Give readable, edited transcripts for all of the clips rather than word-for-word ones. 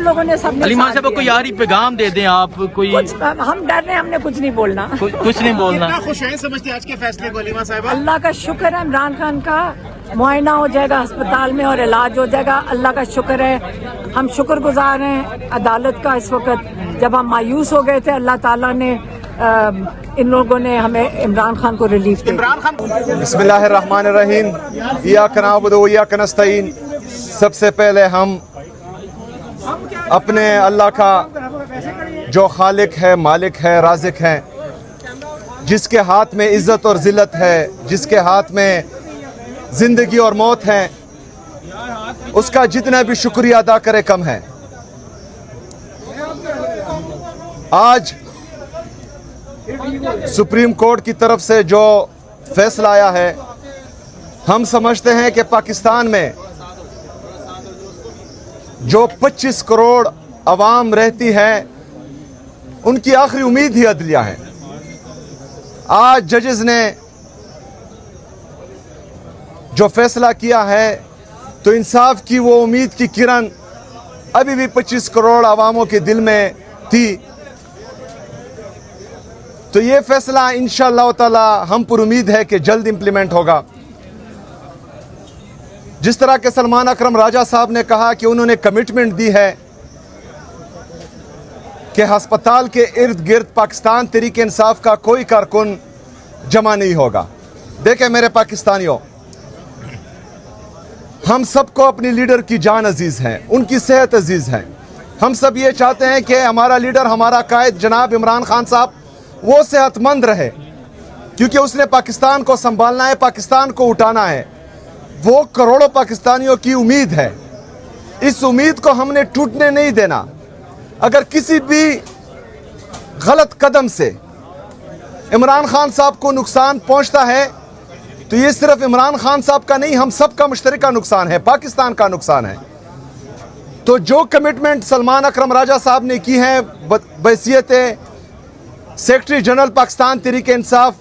लोगों ने सबने अलीमा साथ साहब को दिया। यारी पैगाम दे दें आप कोई। कुछ हम डर रहे हैं, हमने कुछ नहीं बोलना। कुछ नहीं बोलना। कितना खुश हैं समझते हैं आज के फैसले को अलीमा साहिबा? अल्लाह का शुक्र है, इमरान खान का मुआयना हो जाएगा अस्पताल में और इलाज हो जाएगा। अल्लाह का शुक्र है, हम शुक्रगुजार हैं अदालत का। इस वक्त जब हम मायूस हो गए थे, अल्लाह ताला ने इन लोगों ने हमें इमरान खान को रिलीफ दिया। इमरान खान बिस्मिल्लाहिर्रहमानिर्रहीम, इय्याका नअबुदु व इय्याका नस्तईन। सबसे पहले हम अपने अल्लाह का जो खालिक है, मालिक है, राज़िक है, जिसके हाथ में इज़्ज़त और ज़िल्लत है, जिसके हाथ में ज़िंदगी और मौत है, उसका जितना भी शुक्रिया अदा करे कम है। आज सुप्रीम कोर्ट की तरफ से जो फैसला आया है, हम समझते हैं कि पाकिस्तान में जो 25 करोड़ अवाम रहती है, उनकी आखिरी उम्मीद ही अदलिया है। आज जजेस ने जो फैसला किया है, तो इंसाफ की वो उम्मीद की किरण अभी भी 25 करोड़ अवामों के दिल में थी। तो ये फैसला इंशाअल्लाह ताला हम पर उम्मीद है कि जल्द इंप्लीमेंट होगा। जिस तरह के सलमान अकरम राजा साहब ने कहा कि उन्होंने कमिटमेंट दी है कि अस्पताल के इर्द गिर्द पाकिस्तान तहरीक इंसाफ का कोई कारकुन जमा नहीं होगा। देखें मेरे पाकिस्तानियों, हम सबको अपनी लीडर की जान अजीज़ है, उनकी सेहत अजीज़ है। हम सब ये चाहते हैं कि हमारा लीडर, हमारा कायद जनाब इमरान खान साहब वो सेहतमंद रहे, क्योंकि उसने पाकिस्तान को संभालना है, पाकिस्तान को उठाना है। वो करोड़ों पाकिस्तानियों की उम्मीद है, इस उम्मीद को हमने टूटने नहीं देना। अगर किसी भी गलत कदम से इमरान खान साहब को नुकसान पहुंचता है, तो ये सिर्फ इमरान खान साहब का नहीं, हम सब का मुश्तरका नुकसान है, पाकिस्तान का नुकसान है। तो जो कमिटमेंट सलमान अकरम राजा साहब ने की है बहैसियत सेक्रेटरी जनरल पाकिस्तान तहरीक इंसाफ,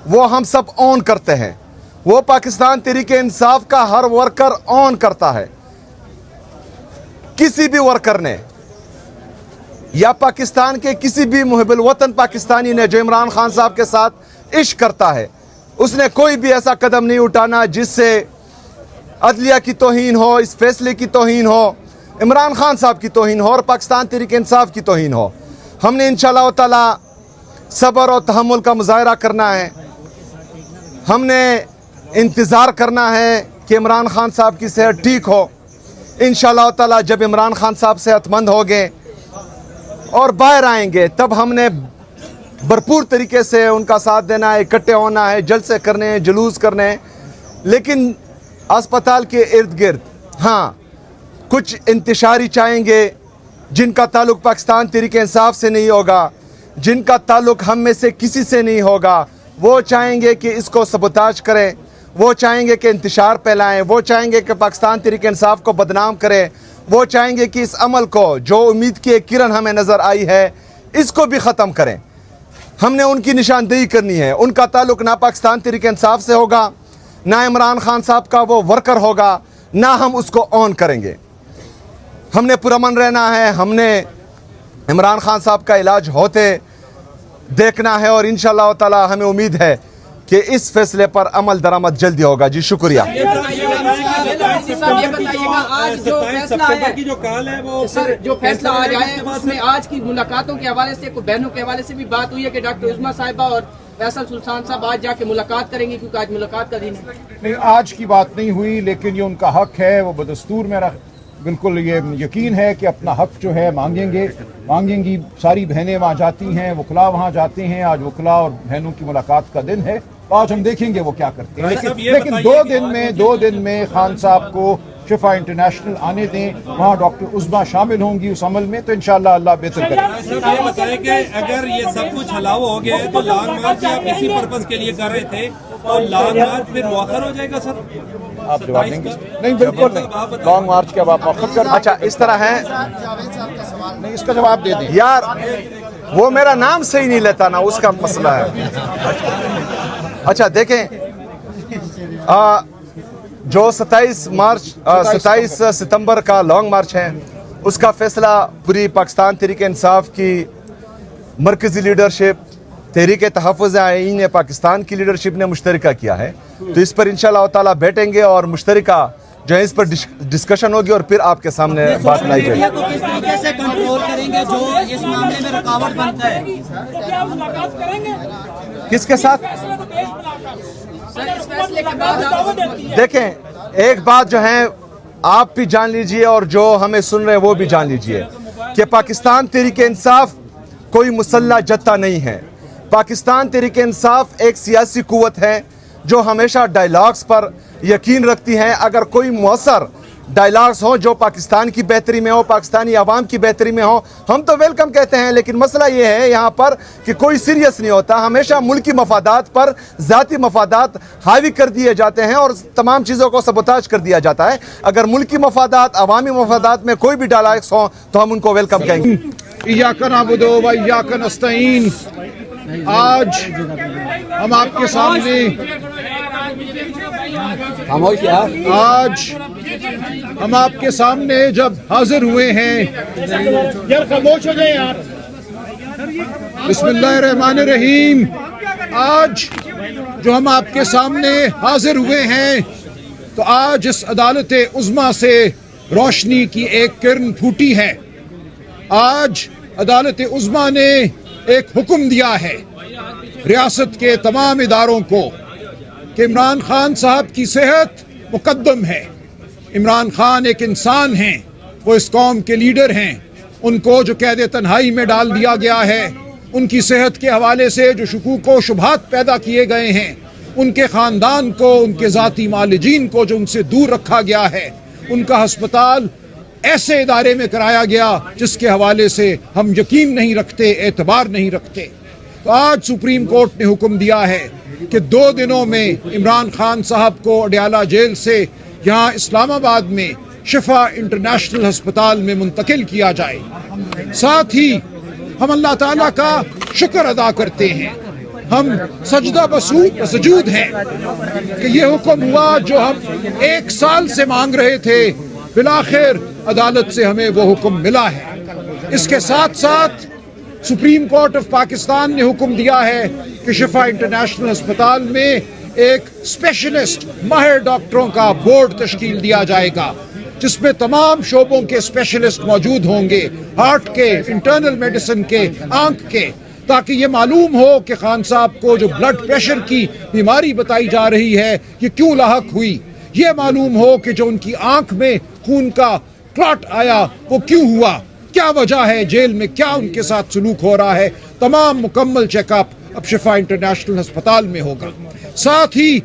वो हम सब ऑन करते हैं। वो पाकिस्तान तहरीक इंसाफ का हर वर्कर ऑन करता है। किसी भी वर्कर ने या पाकिस्तान के किसी भी मुहिब्बुल वतन पाकिस्तानी ने जो इमरान खान साहब के साथ इश्क करता है, उसने कोई भी ऐसा कदम नहीं उठाना जिससे अदलिया की तौहीन हो, इस फैसले की तौहीन हो, इमरान खान साहब की तौहीन हो और पाकिस्तान तहरीक इंसाफ की तौहीन हो। हमने इंशाअल्लाह ताला सब्र और तहम्मुल का मुजाहरा करना है। हमने इंतज़ार करना है कि इमरान खान साहब की सेहत ठीक हो। इंशाअल्लाह ताला जब इमरान खान साहब सेहतमंद हो गए और बाहर आएंगे, तब हमने भरपूर तरीके से उनका साथ देना है, इकट्ठे होना है, जलसे करने हैं, जुलूस करने हैं। लेकिन अस्पताल के इर्द गिर्द हाँ कुछ इंतशारी चाहेंगे जिनका ताल्लुक पाकिस्तान तहरीक इंसाफ से नहीं होगा, जिनका ताल्लुक हम में से किसी से नहीं होगा। वो चाहेंगे कि इसको सबोताज करें, वो चाहेंगे कि इंतशार फैलाएं, वो चाहेंगे कि पाकिस्तान तहरीक इंसाफ को बदनाम करें, वो चाहेंगे कि इस अमल को, जो उम्मीद की एक किरण हमें नज़र आई है, इसको भी ख़त्म करें। हमने उनकी निशानदेही करनी है। उनका ताल्लुक ना पाकिस्तान तहरीक इंसाफ से होगा, ना इमरान खान साहब का वो वर्कर होगा, ना हम उसको ऑन करेंगे। हमने पुरअमन रहना है, हमने इमरान खान साहब का इलाज होते देखना है और इंशाअल्लाह ताला हमें उम्मीद है कि इस फैसले पर अमल दरामद जल्दी होगा। जी शुक्रिया। ये बताइएगा आज जो फैसला आया है, जो कॉल है वो सर जो फैसला आज आया है, उसमें आज की मुलाकातों के हवाले से, कुछ बहनों के हवाले से भी बात हुई है कि डॉक्टर उस्मा साहिबा और फैसल सुल्तान साहब आज जाके मुलाकात करेंगे, क्योंकि आज मुलाकात का दिन है। नहीं, आज की बात नहीं हुई, लेकिन ये उनका हक है, वो बदस्तूर में बिल्कुल ये यकीन है कि अपना हक जो है मांगेंगी। सारी बहनें वहाँ जाती हैं, वकला वहाँ जाते हैं। आज वकला और बहनों की मुलाकात का दिन है, आज हम देखेंगे वो क्या करते हैं। लेकिन दो दिन में खान साहब को शिफा इंटरनेशनल आने दें, वहाँ डॉक्टर उस्मा शामिल होंगी उस अमल में, तो इंशाअल्लाह अल्लाह बेहतर करेगा। ये बताएं कि अगर ये सब कुछ हलाव हो गया है, तो लॉन्ग मार्च आप इसी पर्पज के लिए कर रहे थे, तो लॉन्ग मार्च फिर मुअख्खर हो जाएगा सर? आप जवाब देंगे? नहीं, बिल्कुल नहीं। लॉन्ग मार्च के अब आप मुअख्खर कर। अच्छा, इस तरह है, नहीं, इसका जवाब दे दें यार। वो मेरा नाम सही नहीं लेता ना, उसका मसला है। अच्छा देखें, जो 27 सितंबर का लॉन्ग मार्च है, اس کا فیصلہ پوری پاکستان تحریک انصاف کی مرکزی لیڈرشپ، تحریک تحفظ آئین پاکستان کی لیڈرشپ نے مشترکہ کیا ہے. تو اس پر انشاءاللہ تعالیٰ بیٹھیں گے اور مشترکہ جو ہے اس پر ڈسکشن ہوگی اور پھر آپ کے سامنے بات لائی جائے گی. کس طریقے سے کنٹرول کریں گے جو اس معاملے میں رکاوٹ بنتا ہے؟ کس کے ساتھ؟ دیکھیں ایک بات جو ہے آپ بھی جان لیجئے اور جو ہمیں سن رہے ہیں وہ بھی جان لیجئے کہ پاکستان تحریک انصاف کوئی مسلح جتھا نہیں ہے. پاکستان تحریک انصاف ایک سیاسی قوت ہے جو ہمیشہ ڈائیلاگز پر یقین رکھتی ہیں. اگر کوئی مؤثر ڈائیلاگز ہوں جو پاکستان کی بہتری میں ہو، پاکستانی عوام کی بہتری میں ہو، ہم تو ویلکم کہتے ہیں. لیکن مسئلہ یہ ہے یہاں پر کہ کوئی سیریس نہیں ہوتا، ہمیشہ ملکی مفادات پر ذاتی مفادات حاوی کر دیے جاتے ہیں اور تمام چیزوں کو سبوتاج کر دیا جاتا ہے. اگر ملکی مفادات، عوامی مفادات میں کوئی بھی ڈائیلاگز ہوں تو ہم ان کو ویلکم کہیں گے. ایاک نعبد و ایاک نستعین. آج ہم آپ کے سامنے جب حاضر ہوئے ہیں، بسم اللہ الرحمن الرحیم، آج جو ہم آپ کے سامنے حاضر ہوئے ہیں تو آج اس عدالت عظمیٰ سے روشنی کی ایک کرن پھوٹی ہے. آج عدالت عظمیٰ نے ایک حکم دیا ہے ریاست کے تمام اداروں کو کہ عمران خان صاحب کی صحت مقدم ہے. عمران خان ایک انسان ہیں، وہ اس قوم کے لیڈر ہیں. ان کو جو قید تنہائی میں ڈال دیا گیا ہے، ان کی صحت کے حوالے سے جو شکوک و شبہات پیدا کیے گئے ہیں، ان کے خاندان کو، ان کے ذاتی معالجین کو جو ان سے دور رکھا گیا ہے، ان کا ہسپتال ایسے ادارے میں کرایا گیا جس کے حوالے سے ہم یقین نہیں رکھتے، اعتبار نہیں رکھتے. تو آج سپریم کورٹ نے حکم دیا ہے کہ 2 دنوں میں عمران خان صاحب کو اڈیالہ جیل سے یہاں اسلام آباد میں شفا انٹرنیشنل ہسپتال میں منتقل کیا جائے. ساتھ ہی ہم اللہ تعالیٰ کا شکر ادا کرتے ہیں، ہم سجدہ بسجود ہیں کہ یہ حکم ہوا جو ہم 1 سال سے مانگ رہے تھے. بالآخر عدالت سے ہمیں وہ حکم ملا ہے. اس کے ساتھ ساتھ سپریم کورٹ آف پاکستان نے حکم دیا ہے کہ شفا انٹرنیشنل ہسپتال میں ایک اسپیشلسٹ ماہر ڈاکٹروں کا بورڈ تشکیل دیا جائے گا جس میں تمام شعبوں کے اسپیشلسٹ موجود ہوں گے، ہارٹ کے، انٹرنل میڈیسن کے، آنکھ کے، تاکہ یہ معلوم ہو کہ خان صاحب کو جو بلڈ پریشر کی بیماری بتائی جا رہی ہے یہ کیوں لاحق ہوئی. یہ معلوم ہو کہ جو ان کی آنکھ میں خون کا کلاٹ آیا وہ کیوں ہوا، کیا وجہ ہے، جیل میں کیا ان کے ساتھ سلوک ہو رہا ہے. تمام مکمل چیک اپ اب شفا انٹرنیشنل ہسپتال میں ہوگا. ساتھ ہی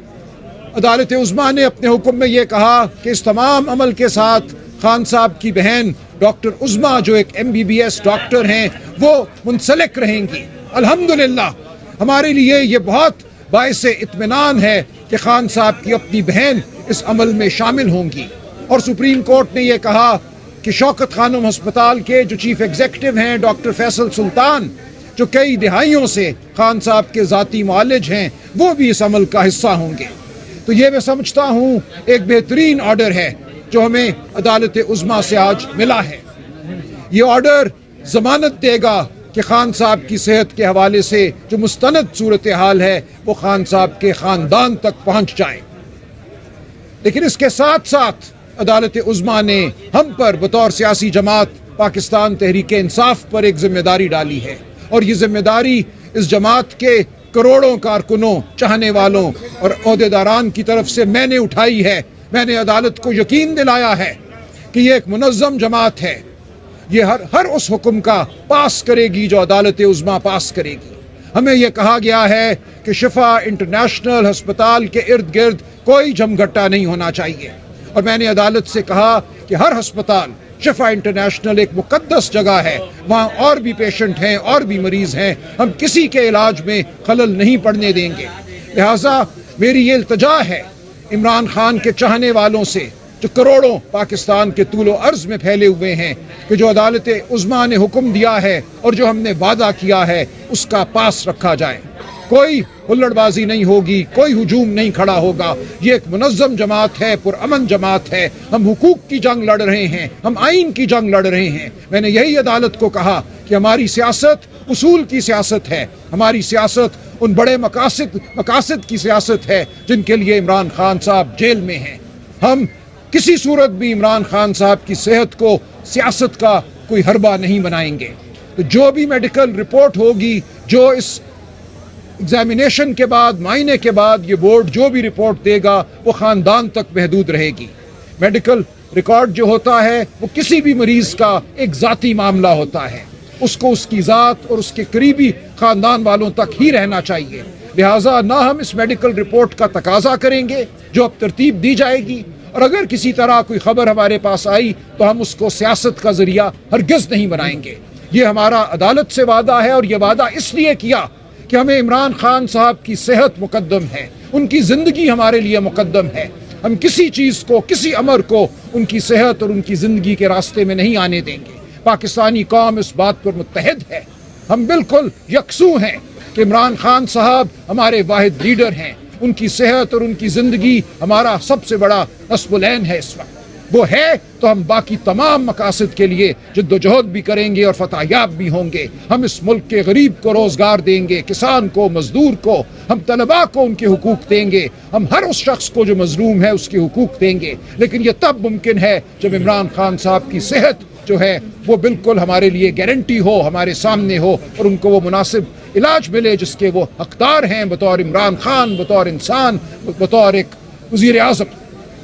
عدالت عظمیٰ نے اپنے حکم میں یہ کہا کہ اس تمام عمل کے ساتھ خان صاحب کی بہن ڈاکٹر عظمیٰ جو ایک MBBS ڈاکٹر ہیں وہ منسلک رہیں گی. الحمدللہ ہمارے لیے یہ بہت باعث اطمینان ہے کہ خان صاحب کی اپنی بہن اس عمل میں شامل ہوں گی. اور سپریم کورٹ نے یہ کہا کہ شوکت خانم ہسپتال کے جو چیف ایگزیکٹو ہیں ڈاکٹر فیصل سلطان، جو کئی دہائیوں سے خان صاحب کے ذاتی معالج ہیں، وہ بھی اس عمل کا حصہ ہوں گے. تو یہ میں سمجھتا ہوں ایک بہترین آرڈر ہے جو ہمیں عدالت عظمیٰ سے آج ملا ہے. یہ آرڈر ضمانت دے گا کہ خان صاحب کی صحت کے حوالے سے جو مستند صورتحال ہے وہ خان صاحب کے خاندان تک پہنچ جائے. لیکن اس کے ساتھ ساتھ عدالت عظمیٰ نے ہم پر بطور سیاسی جماعت پاکستان تحریک انصاف پر ایک ذمہ داری ڈالی ہے، اور یہ ذمہ داری اس جماعت کے کروڑوں کارکنوں، چاہنے والوں اور عہدیداران کی طرف سے میں نے اٹھائی ہے. میں نے عدالت کو یقین دلایا ہے کہ یہ ایک منظم جماعت ہے، یہ ہر اس حکم کا پاس کرے گی جو عدالت عظمیٰ پاس کرے گی. ہمیں یہ کہا گیا ہے کہ شفا انٹرنیشنل ہسپتال کے ارد گرد کوئی جھمگھٹا نہیں ہونا چاہیے، اور میں نے عدالت سے کہا کہ ہر ہسپتال، شفا انٹرنیشنل ایک مقدس جگہ ہے، وہاں اور بھی پیشنٹ ہیں، اور بھی مریض ہیں، ہم کسی کے علاج میں خلل نہیں پڑنے دیں گے. لہٰذا میری یہ التجا ہے عمران خان کے چاہنے والوں سے جو کروڑوں پاکستان کے طول و عرض میں پھیلے ہوئے ہیں کہ جو عدالت عظمیٰ نے حکم دیا ہے اور جو ہم نے وعدہ کیا ہے اس کا پاس رکھا جائے. कोई हुल्लड़बाजी नहीं होगी, कोई हुजूम नहीं खड़ा होगा। ये एक मुनज़्ज़म जमात है, पुरअमन जमात है। हम हुकूक की जंग लड़ रहे हैं, हम आइन की जंग लड़ रहे हैं। मैंने यही अदालत को कहा कि हमारी सियासत उसूल की सियासत है, हमारी सियासत उन बड़े मकासद की सियासत है जिनके लिए इमरान खान साहब जेल में हैं। हम किसी सूरत भी इमरान खान साहब की सेहत को सियासत का कोई हरबा नहीं बनाएंगे। तो जो भी मेडिकल रिपोर्ट होगी, जो इस एग्जामिनेशन के बाद, मायने के बाद ये बोर्ड जो भी रिपोर्ट देगा वो ख़ानदान तक महदूद रहेगी। मेडिकल रिकॉर्ड जो होता है वो किसी भी मरीज़ का एक ज़ाती मामला होता है, उसको उसकी ज़ात और उसके करीबी ख़ानदान वालों तक ही रहना चाहिए। लिहाजा ना हम इस मेडिकल रिपोर्ट का तकाजा करेंगे जो अब तरतीब दी जाएगी, और अगर किसी तरह कोई खबर हमारे पास आई तो हम उसको सियासत का ज़रिया हरगिज़ नहीं बनाएंगे। ये हमारा अदालत से वादा है, और ये वादा इसलिए किया कि हमें इमरान खान साहब की सेहत मुकद्दम है, उनकी ज़िंदगी हमारे लिए मुकद्दम है। हम किसी चीज़ को, किसी अमर को उनकी सेहत और उनकी ज़िंदगी के रास्ते में नहीं आने देंगे। पाकिस्तानी कौम इस बात पर मुत्तहिद है। हम बिल्कुल यकसू हैं कि इमरान खान साहब हमारे वाहिद लीडर हैं। उनकी सेहत और उनकी ज़िंदगी हमारा सबसे बड़ा नस्ब-उल-ऐन है। इस वक्त वो है तो हम बाकी तमाम मकासद के लिए जद्दोजहद भी करेंगे और फतहयाब भी होंगे। हम इस मुल्क के गरीब को रोज़गार देंगे, किसान को, मजदूर को, हम तलबा को उनके हुकूक देंगे, हम हर उस शख्स को जो मजलूम है उसके हुकूक देंगे। लेकिन ये तब मुमकिन है जब इमरान खान साहब की सेहत जो है वो बिल्कुल हमारे लिए गारंटी हो, हमारे सामने हो, और उनको वो मुनासिब इलाज मिले जिसके वो हकदार हैं बतौर इमरान खान, बतौर इंसान, बतौर एक वज़ीर आज़म।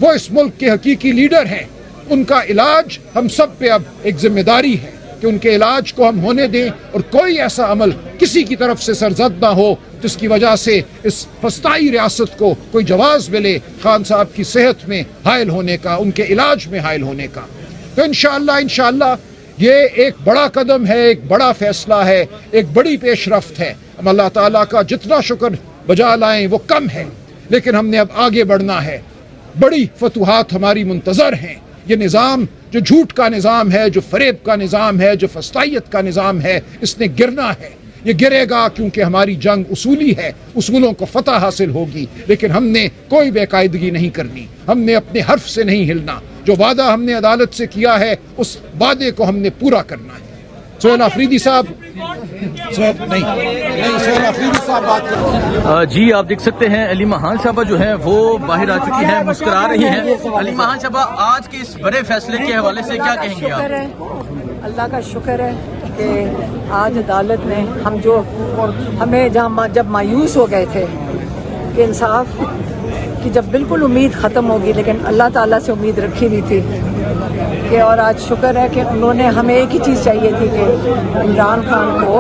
वो इस मुल्क के हकीकी लीडर हैं। उनका इलाज हम सब पे अब एक जिम्मेदारी है कि उनके इलाज को हम होने दें, और कोई ऐसा अमल किसी की तरफ से सरजद ना हो जिसकी वजह से इस फस्ताई रियासत को कोई जवाज़ मिले खान साहब की सेहत में हायल होने का, उनके इलाज में हायल होने का। तो इंशाअल्लाह ये एक बड़ा कदम है, एक बड़ा फैसला है, एक बड़ी पेशरफ्त है। हम अल्लाह ताला का जितना शुक्र बजा लाएं वो कम है, लेकिन हमने अब आगे बढ़ना है। बड़ी फतूहात हमारी मुंतज़र हैं। ये निज़ाम जो झूठ का निज़ाम है, जो फरेब का निज़ाम है, जो फस्तायत का निज़ाम है, इसने गिरना है। ये गिरेगा क्योंकि हमारी जंग उसूली है, उसूलों को फतह हासिल होगी। लेकिन हमने कोई बेकायदगी नहीं करनी, हमने अपने हर्फ से नहीं हिलना। जो वादा हमने अदालत से किया है उस वादे को हमने पूरा करना है। सोहेल अफरीदी साहब सोहेल अफरीदी साहब बात कर। जी आप देख सकते हैं अलीमा खान साहबा जो है वो बाहर आ चुकी हैं, मुस्कुरा रही हैं। अलीमा खान साहबा आज के इस बड़े फैसले के हवाले से क्या कहेंगे आप? अल्लाह का शुक्र है कि आज अदालत ने हमें जब मायूस हो गए थे कि इंसाफ की जब बिल्कुल उम्मीद ख़त्म होगी, लेकिन अल्लाह ताला से उम्मीद रखी हुई थी कि, और आज शुक्र है कि उन्होंने हमें एक ही चीज़ चाहिए थी कि इमरान खान को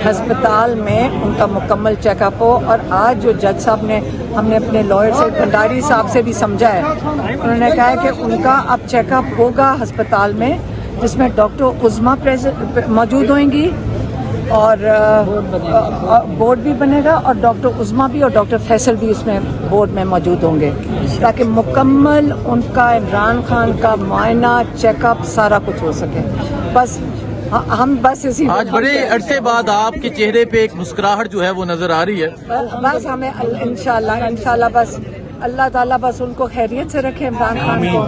हस्पताल में उनका मुकम्मल चेकअप हो। और आज जो जज साहब ने, हमने अपने लॉयर से, भंडारी साहब से भी समझा है, उन्होंने कहा है कि उनका अब चेकअप होगा हस्पताल में, जिसमें डॉक्टर उज़्मा मौजूद होंगी और बोर्ड भी बनेगा, और डॉक्टर उज़्मा भी और डॉक्टर फैसल भी उसमें बोर्ड में मौजूद होंगे, ताकि मुकम्मल उनका इमरान खान का मुआयना, चेकअप सारा कुछ हो सके। बस हम बस इसी आज बड़े अरसे बाद आपके चेहरे पे एक मुस्कुराहट जो है वो नजर आ रही है। बस हमें इंशाल्लाह बस अल्लाह ताला बस उनको खैरियत से रखे इमरान खान को,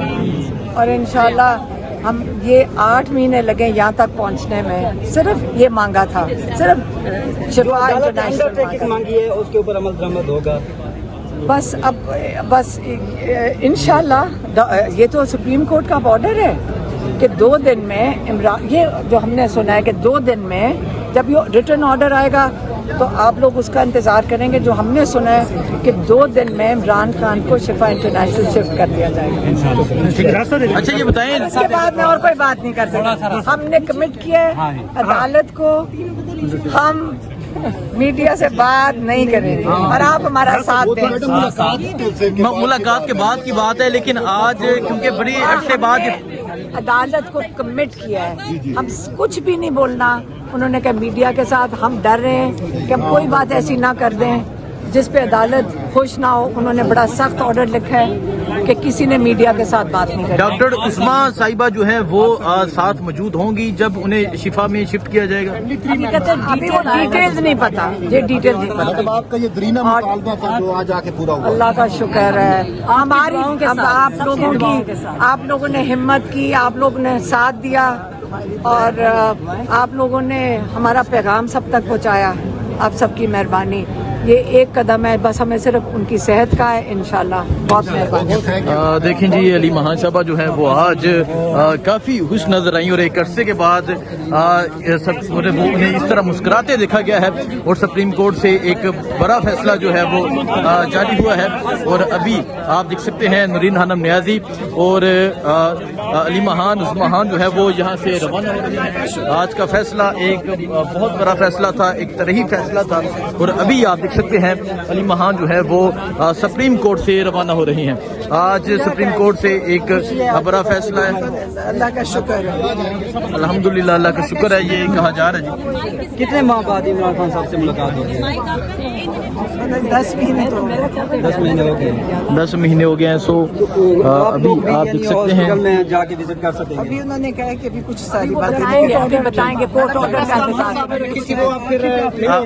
और इंशाल्लाह हम ये 8 महीने लगे यहाँ तक पहुँचने में, सिर्फ ये मांगा था, सिर्फ शिफा इंटरनेशनल मांगी है, उसके ऊपर अमल दरामद होगा। बस अब बस इंशाल्लाह ये तो सुप्रीम कोर्ट का ऑर्डर है कि 2 दिन में इमरान, ये जो हमने सुना है कि 2 दिन में जब ये रिटर्न ऑर्डर आएगा तो आप लोग उसका इंतज़ार करेंगे। जो हमने सुना है कि 2 दिन में इमरान खान को शिफा इंटरनेशनल शिफ्ट कर दिया जाएगा। अच्छा ये बताएं, इसके बाद मैं और कोई बात नहीं कर सकता। हमने कमिट किया है अदालत को, हम मीडिया से बात नहीं करेंगे और आप हमारा साथ दें। मुलाकात के बाद की बात है, लेकिन आज क्योंकि बड़ी अरसे बाद अदालत को कमिट किया है, हम कुछ भी नहीं बोलना। उन्होंने कहा मीडिया के साथ हम डर रहे हैं कि हम कोई बात ऐसी ना कर दें जिस पे अदालत खुश ना हो, उन्होंने बड़ा सख्त ऑर्डर लिखा है कि किसी ने मीडिया के साथ बात नहीं करनी। डॉक्टर उस्मा साहिबा जो है वो साथ मौजूद होंगी जब उन्हें शिफा में शिफ्ट किया जाएगा। अभी वो डिटेल्स नहीं पता, ये डिटेल नहीं पता। आपका ये दरीना मुतालबा था जो आज आके पूरा हुआ। अल्लाह का शुक्र है, हमारी आप लोगों ने हिम्मत की, आप लोगों ने साथ दिया और आप लोगों ने हमारा पैगाम सब तक पहुंचाया। आप सबकी मेहरबानी। ये एक कदम है, बस हमें सिर्फ उनकी सेहत का है, इंशाल्लाह। बहुत मेहरबानी। देखें जी, अली महान साहबा जो है वो आज काफ़ी खुश नजर आई और एक अरसे के बाद उन्हें इस तरह मुस्कुराते देखा गया है और सुप्रीम कोर्ट से एक बड़ा फैसला जो है वो जारी हुआ है। और अभी आप देख सकते हैं नूरीन खानम नियाजी और अली महान उस्मान जो है वो यहाँ से रवाना हो रहे हैं। आज का फैसला एक बहुत बड़ा फैसला था, एक तरही फैसला था और अभी आप देख सकते हैं अली महान जो है वो सुप्रीम कोर्ट से रवाना हो रही हैं। आज सुप्रीम कोर्ट से एक बड़ा फैसला है। अल्लाह का शुक्र है, अल्हम्दुलिल्लाह, अल्लाह का शुक्र है। ये कहा जा रहा है जी। कितने माह बाद इमरान खान साहब से मुलाकात होगी? 10 महीने तो 10 महीने हो गए। 10 महीने हो गए हैं। सो अभी आप देख सकते हैं में जाके विजिट कर सकेंगे। अभी उन्होंने कहा कि अभी कुछ सारी बातें बताएंगे, कोर्ट ऑर्डर का इंतजार। किसी को आप फिर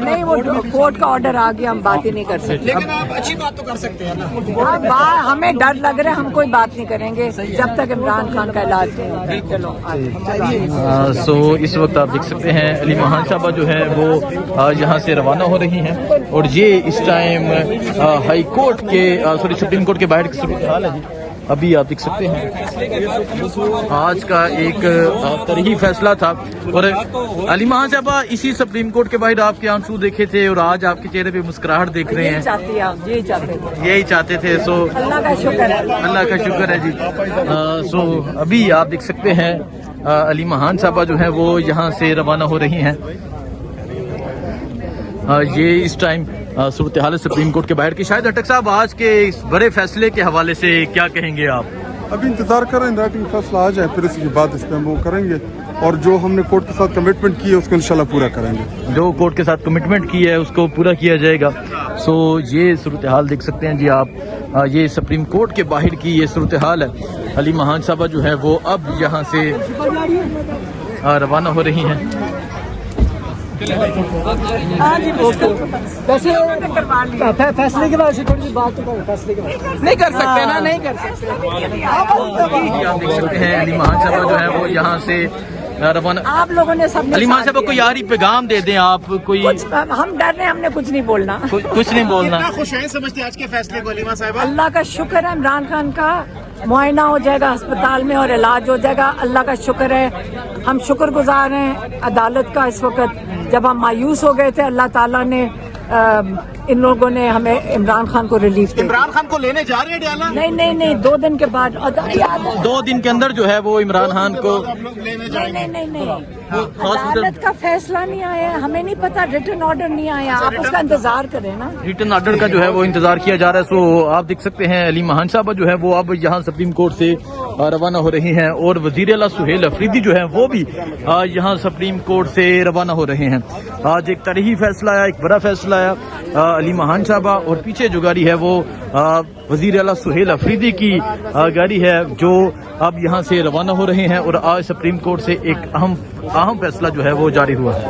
नहीं, वो कोर्ट का ऑर्डर आ गया, हम बात ही नहीं कर सकते। लेकिन आप अच्छी बात तो कर सकते हैं ना। हमें डर लग रहा है, हम कोई बात नहीं करेंगे जब तक इमरान खान का इलाज नहीं। चलो सो इस वक्त आप देख सकते हैं अली महान साहबा जो है वो यहाँ से रवाना हो रही हैं और ये इस टाइम हाई कोर्ट के सुप्रीम कोर्ट के बाहर की सूरत हाल है जी। अभी आप देख सकते हैं आज का एक तरही फैसला था और अली महान साहबा इसी सुप्रीम कोर्ट के बाहर आपके आंसू देखे थे और आज आपके चेहरे पे मुस्कुराहट देख रहे हैं। यही चाहते थे। सो अल्लाह का शुक्र है, अल्लाह का शुक्र है जी। सो अभी आप देख सकते हैं अली महान साहबा जो है वो यहाँ से रवाना हो रही हैं। ये इस टाइम सूरत हाल सुप्रीम कोर्ट के बाहर की। शायद अटक साहब आज के इस बड़े फैसले के हवाले से क्या कहेंगे आप? अभी इंतजार कर रहे हैं राइटिंग फैसला आ जाए, फिर इसके बाद इस पर हम वो करेंगे और जो हमने कोर्ट के साथ कमिटमेंट की है उसको इंशाल्लाह पूरा करेंगे। जो कोर्ट के साथ कमिटमेंट की है उसको पूरा किया जाएगा। सो ये सूरत हाल देख सकते हैं जी आप। ये सुप्रीम कोर्ट के बाहर की ये सूरत हाल है। अली महान साहबा जो है वो अब यहाँ से रवाना हो रही हैं। फैसले के बाद थोड़ी सी बात तो फैसले के बाद नहीं कर सकते ना, नहीं कर सकते। आप देख सकते हैं अली महान साहबा जो है वो यहाँ से रवाना। आप लोगों ने सब अली महान साहबा को यारी पैगाम दे दें आप कोई। हम डर रहे हैं, हमने कुछ नहीं बोलना। कुछ नहीं बोलना। कितना खुश हैं समझते आज के फैसले को अलीमा साहिबा? अल्लाह का शुक्र है, इमरान खान का मुआयना हो जाएगा अस्पताल में और इलाज हो जाएगा। अल्लाह का शुक्र है, हम शुक्रगुजार हैं अदालत का। इस वक्त जब हम मायूस हो गए थे, अल्लाह ताला ने इन लोगों ने हमें इमरान खान को रिलीफ दिया। इमरान खान को लेने जा रहे हैं डाला? नहीं, 2 दिन के बाद। 2 दिन के अंदर जो है वो इमरान खान को नहीं, अदालत का फैसला नहीं आया, हमें नहीं पता, रिटर्न ऑर्डर नहीं आया। आप उसका इंतजार करें ना। रिटर्न ऑर्डर का जो है वो इंतजार किया जा रहा है। सो आप देख सकते हैं अली महान साहबा जो है वो अब यहाँ सुप्रीम कोर्ट से रवाना हो रही हैं और वजीर आला सुहेल अफरीदी जो है वो भी यहाँ सुप्रीम कोर्ट से रवाना हो रहे हैं। आज एक तरही फैसला आया, एक बड़ा फैसला आया अली महान साहबा और पीछे जो गाड़ी है वो वजीर आला सुहेल अफरीदी की गाड़ी है जो अब यहाँ से रवाना हो रहे हैं और आज सुप्रीम कोर्ट से एक अहम फैसला जो है वो जारी हुआ है।